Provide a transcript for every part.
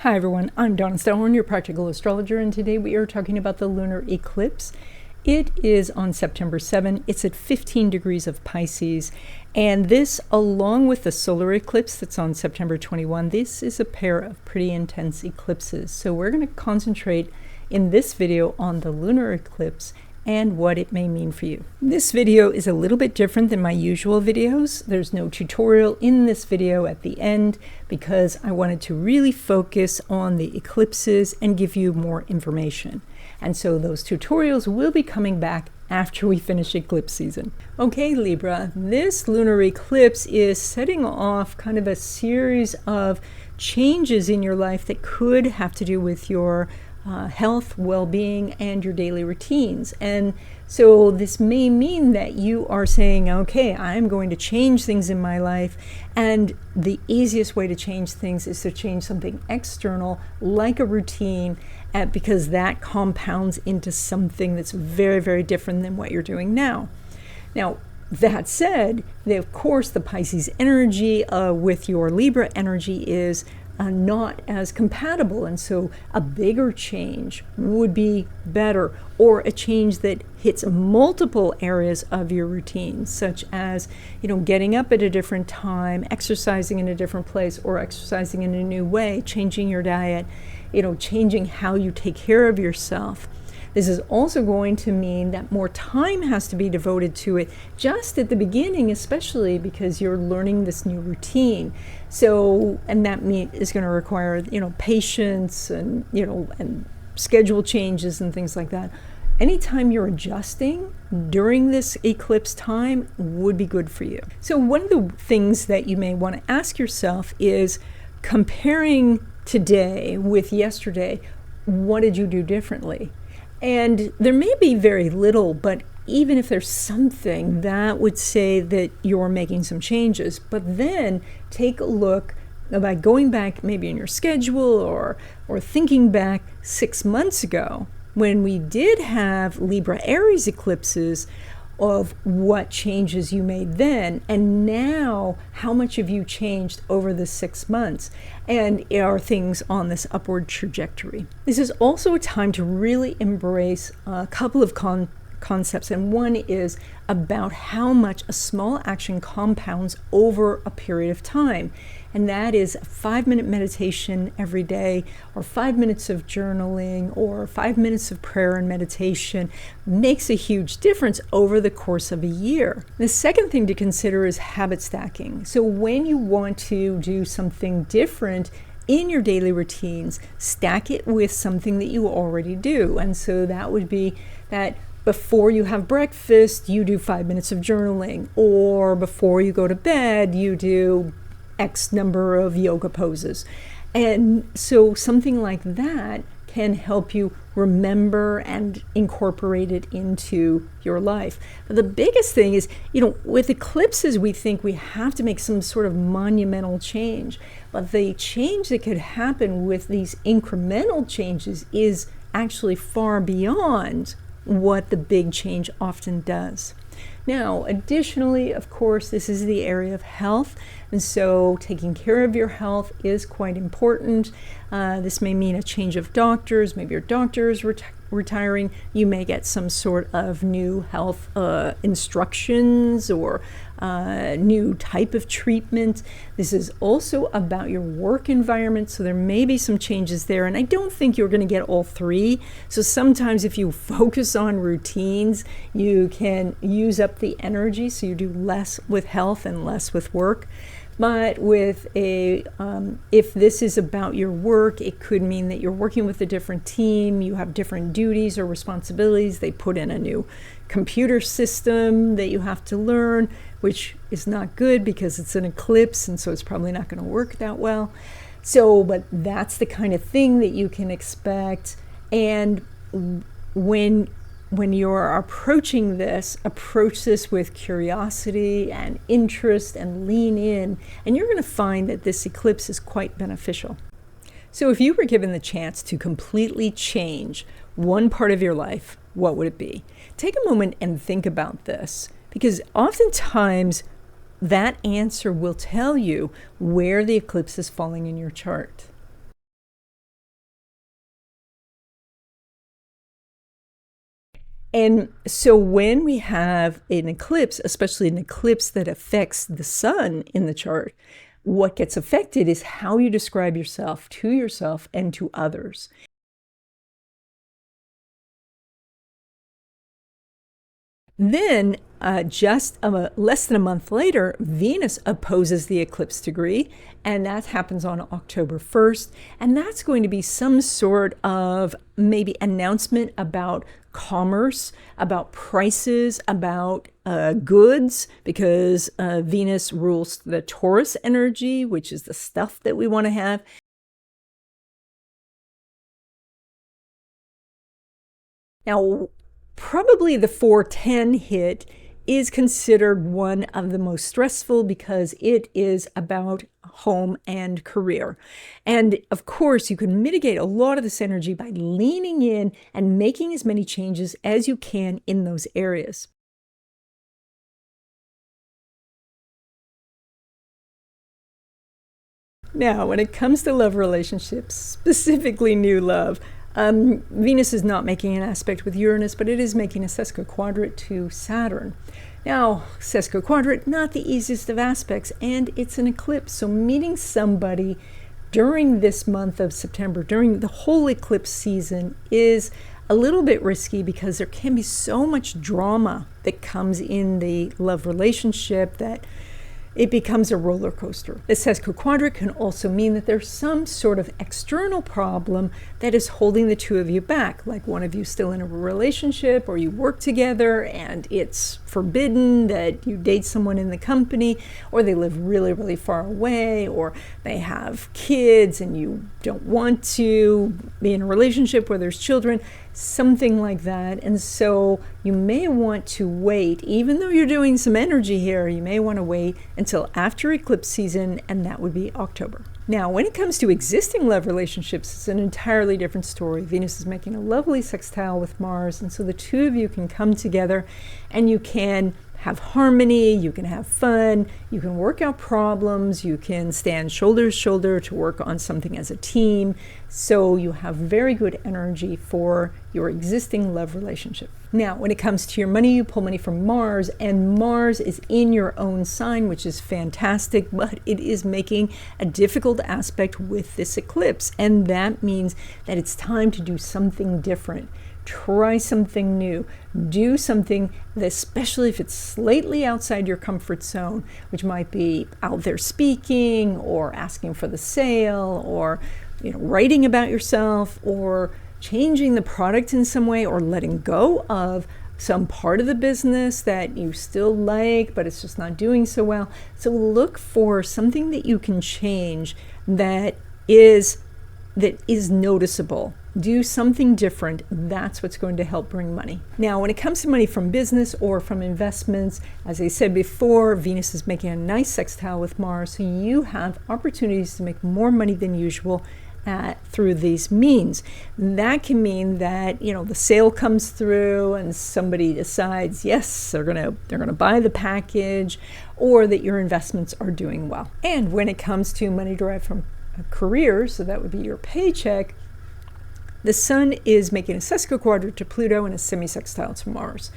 Hi everyone, I'm Donna Stellhorn, your practical astrologer, and today we are talking about the lunar eclipse. It is on September 7. It's at 15 degrees of Pisces, and this, along with the solar eclipse that's on September 21, this is a pair of pretty intense eclipses. So we're going to concentrate in this video on the lunar eclipse and what it may mean for you. This video is a little bit different than my usual videos. There's no tutorial in this video at the end because I wanted to really focus on the eclipses and give you more information. And so those tutorials will be coming back after we finish eclipse season. Okay, Libra, this lunar eclipse is setting off kind of a series of changes in your life that could have to do with your health, well-being, and your daily routines. And so this may mean that you are saying, okay, I'm going to change things in my life, and the easiest way to change things is to change something external like a routine, because that compounds into something that's very, very different than what you're doing now. Now, that said, of course, the Pisces energy with your Libra energy is not as compatible, and so a bigger change would be better, or a change that hits multiple areas of your routine, such as getting up at a different time, exercising in a different place, or exercising in a new way, changing your diet, changing how you take care of yourself. This is also going to mean that more time has to be devoted to it just at the beginning, especially because you're learning this new routine. So, and that is going to require, patience and, and schedule changes and things like that. Anytime you're adjusting during this eclipse time would be good for you. So one of the things that you may want to ask yourself is, comparing today with yesterday, what did you do differently? And there may be very little, but even if there's something, that would say that you're making some changes. But then take a look by going back maybe in your schedule or thinking back 6 months ago when we did have Libra Aries eclipses, of what changes you made then, and now how much have you changed over the 6 months, and are things on this upward trajectory. This is also a time to really embrace a couple of concepts, and one is about how much a small action compounds over a period of time, and that is a 5-minute meditation every day, or 5 minutes of journaling, or 5 minutes of prayer and meditation makes a huge difference over the course of a year. The second thing to consider is habit stacking. So when you want to do something different in your daily routines, stack it with something that you already do. And so that would be that before you have breakfast, you do 5 minutes of journaling, or before you go to bed, you do X number of yoga poses. And so something like that can help you remember and incorporate it into your life. But the biggest thing is, with eclipses, we think we have to make some sort of monumental change. But the change that could happen with these incremental changes is actually far beyond what the big change often does. Now, additionally, of course, this is the area of health, and so taking care of your health is quite important. This may mean a change of doctors. Maybe your doctor is retiring. You may get some sort of new health instructions or new type of treatment. This is also about your work environment, so there may be some changes there, and I don't think you're going to get all three. So sometimes if you focus on routines, you can use up the energy, so you do less with health and less with work. But with if this is about your work, it could mean that you're working with a different team, you have different duties or responsibilities. They put in a new computer system that you have to learn, which is not good because it's an eclipse, and so it's probably not going to work that well. So, but that's the kind of thing that you can expect. And when you're approaching this, approach this with curiosity and interest and lean in, and you're going to find that this eclipse is quite beneficial. So if you were given the chance to completely change one part of your life, what would it be? Take a moment and think about this, because oftentimes that answer will tell you where the eclipse is falling in your chart. And so when we have an eclipse, especially an eclipse that affects the sun in the chart, what gets affected is how you describe yourself and to others. Then, just less than a month later, Venus opposes the eclipse degree, and that happens on October 1st. And that's going to be some sort of maybe announcement about commerce, about prices, about goods, because Venus rules the Taurus energy, which is the stuff that we want to have. Now, probably the 410 hit is considered one of the most stressful because it is about home and career. And of course, you can mitigate a lot of this energy by leaning in and making as many changes as you can in those areas. Now, when it comes to love relationships, specifically new love, Venus is not making an aspect with Uranus, but it is making a sesquiquadrate to Saturn. Now, sesquiquadrate, not the easiest of aspects, and it's an eclipse. So meeting somebody during this month of September, during the whole eclipse season, is a little bit risky because there can be so much drama that comes in the love relationship that it becomes a roller coaster. The sesquiquadrate can also mean that there's some sort of external problem that is holding the two of you back, like one of you still in a relationship, or you work together and it's forbidden that you date someone in the company, or they live really, really far away, or they have kids and you don't want to be in a relationship where there's children, something like that. And so you may want to wait, even though you're doing some energy here, you may want to wait until after eclipse season, and that would be October. Now, when it comes to existing love relationships, it's an entirely different story. Venus is making a lovely sextile with Mars, and so the two of you can come together and you can have harmony, you can have fun, you can work out problems, you can stand shoulder to shoulder to work on something as a team. So you have very good energy for your existing love relationship. Now, when it comes to your money, you pull money from Mars, and Mars is in your own sign, which is fantastic, but it is making a difficult aspect with this eclipse. And that means that it's time to do something different. Try something new. Do something that, especially if it's slightly outside your comfort zone, which might be out there speaking or asking for the sale, or writing about yourself, or changing the product in some way, or letting go of some part of the business that you still like, but it's just not doing so well. So look for something that you can change that is noticeable. Do something different. That's what's going to help bring money. Now, when it comes to money from business or from investments, as I said before, Venus is making a nice sextile with Mars, so you have opportunities to make more money than usual through these means. That can mean that the sale comes through and somebody decides, yes, they're gonna buy the package, or that your investments are doing well. And when it comes to money derived from a career, so that would be your paycheck, the Sun is making a sesquiquadrate to Pluto and a semisextile to Mars.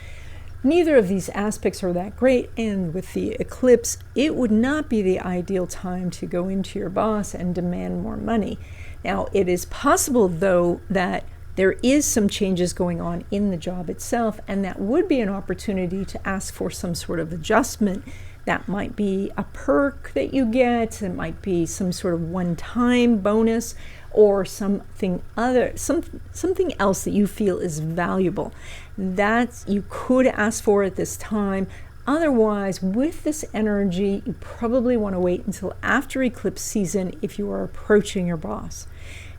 Neither of these aspects are that great, and with the eclipse, it would not be the ideal time to go into your boss and demand more money. Now, it is possible, though, that there is some changes going on in the job itself, and that would be an opportunity to ask for some sort of adjustment. That might be a perk that you get, it might be some sort of one-time bonus, or something else that you feel is valuable. That you could ask for at this time. Otherwise, with this energy, you probably want to wait until after eclipse season if you are approaching your boss.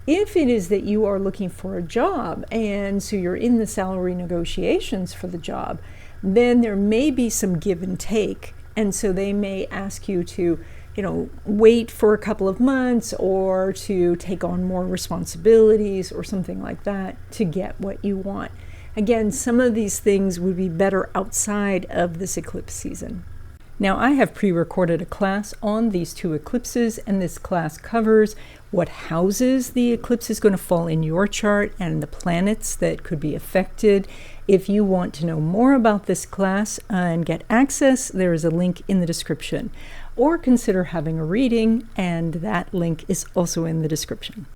If it is that you are looking for a job, and so you're in the salary negotiations for the job, then there may be some give and take. And so they may ask you to wait for a couple of months, or to take on more responsibilities or something like that to get what you want. Again, some of these things would be better outside of this eclipse season. Now, I have pre-recorded a class on these two eclipses, and this class covers what houses the eclipse is going to fall in your chart and the planets that could be affected. If you want to know more about this class and get access, there is a link in the description. Or consider having a reading, and that link is also in the description.